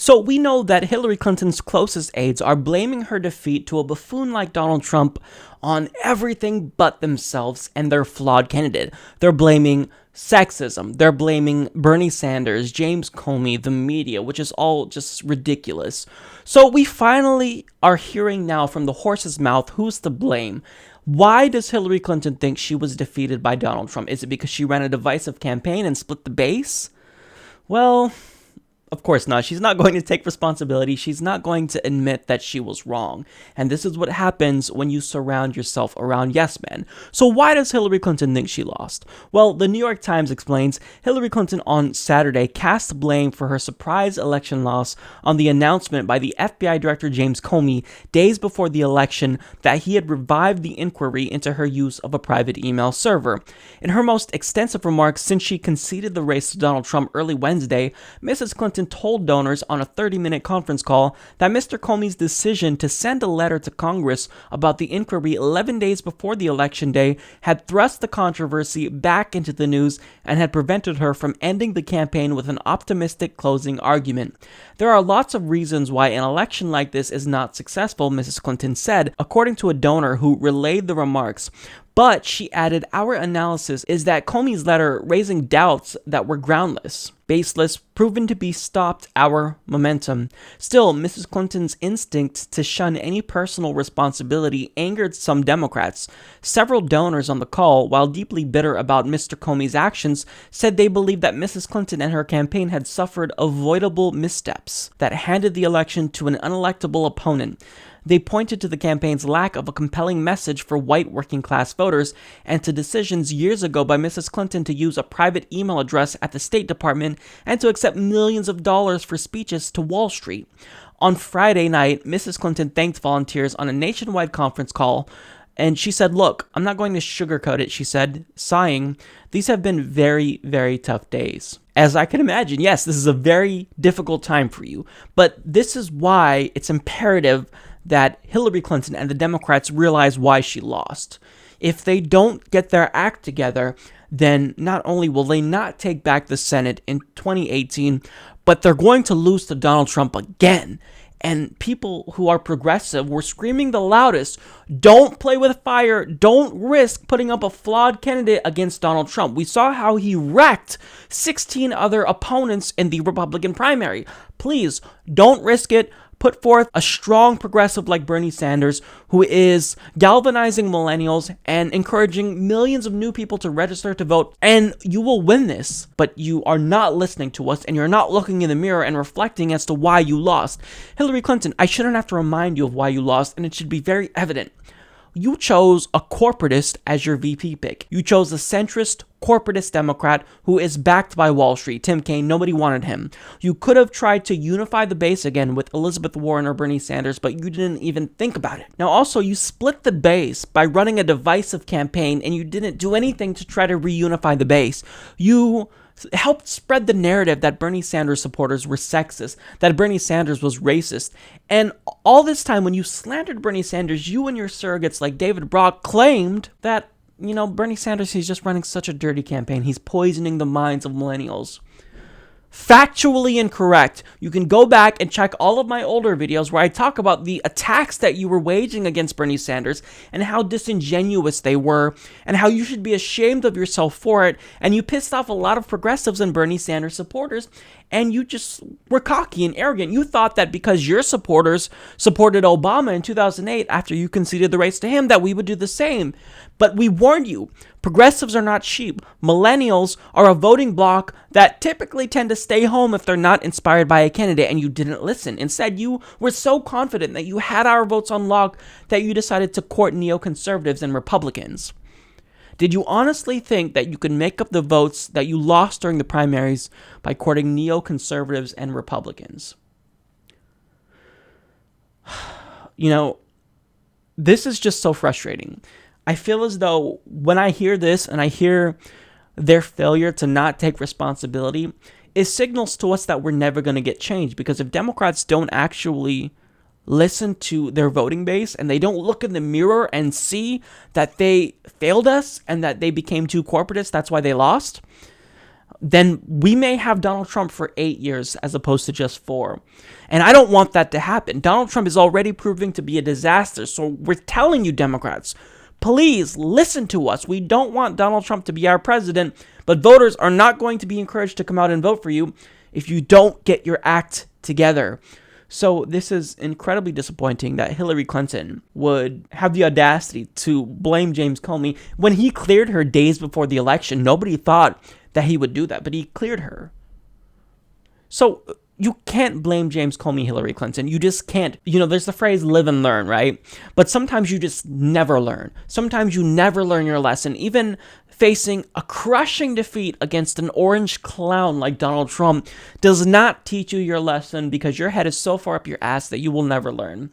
So we know that Hillary Clinton's closest aides are blaming her defeat to a buffoon like Donald Trump on everything but themselves and their flawed candidate. They're blaming sexism. They're blaming Bernie Sanders, James Comey, the media, which is all just ridiculous. So we finally are hearing now from the horse's mouth who's to blame. Why does Hillary Clinton think she was defeated by Donald Trump? Is it because she ran a divisive campaign and split the base? Well, of course not. She's not going to take responsibility. She's not going to admit that she was wrong. And this is what happens when you surround yourself around yes men. So why does Hillary Clinton think she lost? Well, the New York Times explains Hillary Clinton on Saturday cast blame for her surprise election loss on the announcement by the FBI Director James Comey days before the election that he had revived the inquiry into her use of a private email server. In her most extensive remarks since she conceded the race to Donald Trump early Wednesday, Mrs. Clinton told donors on a 30-minute conference call that Mr. Comey's decision to send a letter to Congress about the inquiry 11 days before the election day had thrust the controversy back into the news and had prevented her from ending the campaign with an optimistic closing argument. There are lots of reasons why an election like this is not successful, Mrs. Clinton said, according to a donor who relayed the remarks. But, she added, our analysis is that Comey's letter raising doubts that were groundless, baseless, proven to be stopped our momentum. Still, Mrs. Clinton's instinct to shun any personal responsibility angered some Democrats. Several donors on the call, while deeply bitter about Mr. Comey's actions, said they believed that Mrs. Clinton and her campaign had suffered avoidable missteps that handed the election to an unelectable opponent. They pointed to the campaign's lack of a compelling message for white working-class voters and to decisions years ago by Mrs. Clinton to use a private email address at the State Department and to accept millions of dollars for speeches to Wall Street. On Friday night, Mrs. Clinton thanked volunteers on a nationwide conference call, and she said, look, I'm not going to sugarcoat it, she said, sighing. These have been very, very tough days. As I can imagine, yes, this is a very difficult time for you, but this is why it's imperative that Hillary Clinton and the Democrats realize why she lost. If they don't get their act together, then not only will they not take back the Senate in 2018, but they're going to lose to Donald Trump again. And people who are progressive were screaming the loudest, don't play with fire, don't risk putting up a flawed candidate against Donald Trump. We saw how he wrecked 16 other opponents in the Republican primary. Please, don't risk it. Put forth a strong progressive like Bernie Sanders, who is galvanizing millennials and encouraging millions of new people to register to vote, and you will win this. But you are not listening to us, and you're not looking in the mirror and reflecting as to why you lost. Hillary Clinton, I shouldn't have to remind you of why you lost, and it should be very evident. You chose a corporatist as your VP pick. You chose a centrist, corporatist Democrat who is backed by Wall Street. Tim Kaine, nobody wanted him. You could have tried to unify the base again with Elizabeth Warren or Bernie Sanders, but you didn't even think about it. Now also, you split the base by running a divisive campaign, and you didn't do anything to try to reunify the base. You helped spread the narrative that Bernie Sanders supporters were sexist, that Bernie Sanders was racist. And all this time, when you slandered Bernie Sanders, you and your surrogates like David Brock claimed that, Bernie Sanders, he's just running such a dirty campaign. He's poisoning the minds of millennials. Factually incorrect. You can go back and check all of my older videos where I talk about the attacks that you were waging against Bernie Sanders and how disingenuous they were and how you should be ashamed of yourself for it. And you pissed off a lot of progressives and Bernie Sanders supporters, and you just were cocky and arrogant. You thought that because your supporters supported Obama in 2008 after you conceded the race to him, that we would do the same. But we warned you. Progressives are not sheep. Millennials are a voting bloc that typically tend to stay home if they're not inspired by a candidate, and you didn't listen. Instead, you were so confident that you had our votes on lock that you decided to court neoconservatives and Republicans. Did you honestly think that you could make up the votes that you lost during the primaries by courting neoconservatives and Republicans? This is just so frustrating. I feel as though when I hear this and I hear their failure to not take responsibility, it signals to us that we're never going to get change. Because if Democrats don't actually listen to their voting base and they don't look in the mirror and see that they failed us and that they became too corporatist, that's why they lost, then we may have Donald Trump for 8 years as opposed to just 4. And I don't want that to happen. Donald Trump is already proving to be a disaster. So we're telling you, Democrats, please listen to us. We don't want Donald Trump to be our president, but voters are not going to be encouraged to come out and vote for you if you don't get your act together. So this is incredibly disappointing that Hillary Clinton would have the audacity to blame James Comey. When he cleared her days before the election, nobody thought that he would do that, but he cleared her. So you can't blame James Comey, Hillary Clinton. You just can't. There's the phrase live and learn, right? But sometimes you just never learn. Sometimes you never learn your lesson. Even facing a crushing defeat against an orange clown like Donald Trump does not teach you your lesson, because your head is so far up your ass that you will never learn.